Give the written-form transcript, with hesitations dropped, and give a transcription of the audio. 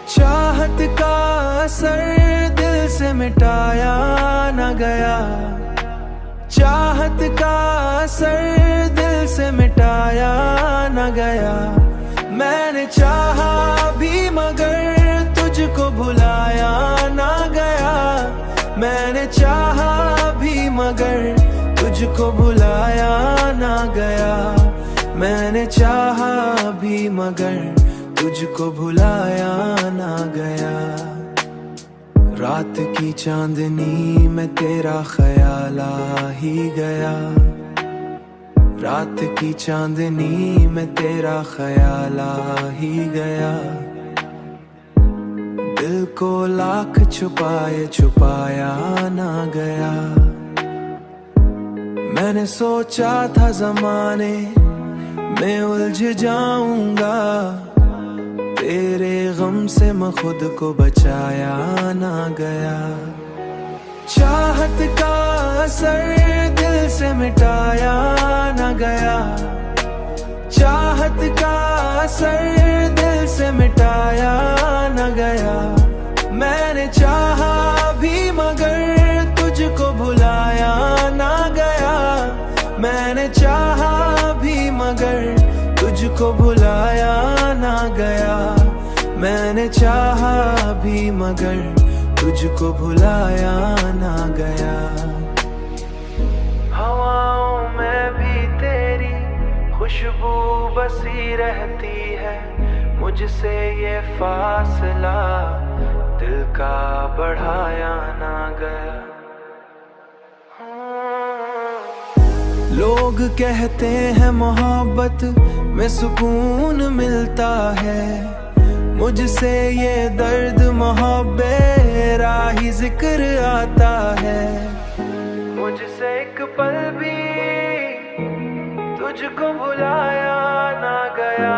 चाहत का असर दिल से मिटाया न गया, चाहत का असर दिल से मिटाया न गया। मैंने चाहा भी मगर तुझको भुलाया ना गया, मैंने चाहा भी मगर तुझको भुलाया ना गया, मैंने चाहा भी मगर तुझको भुलाया ना गया। रात की चांदनी में तेरा ख्याल आ ही गया, रात की चांदनी में तेरा ख्याल आ ही गया। दिल को लाख छुपाए छुपाया ना गया। मैंने सोचा था ज़माने में उलझ जाऊंगा, तेरे गम से मैं खुद को बचाया ना गया। चाहत का असर दिल से मिटाया ना गया, चाहत का असर दिल से मिटाया ना गया। मैंने चाहा भी मगर तुझको भुलाया ना गया, मैंने चाहा भी मगर तुझको भुलाया ना गया, मैंने चाहा भी मगर तुझको भुलाया ना गया। हवाओं में भी तेरी खुशबू बसी रहती है, मुझसे ये फासला दिल का बढ़ाया ना गया। लोग कहते हैं मोहब्बत में सुकून मिलता है, मुझसे ये दर्द मोहब्बत राही जिक्र आता है। मुझसे एक पल भी तुझको भुलाया ना गया।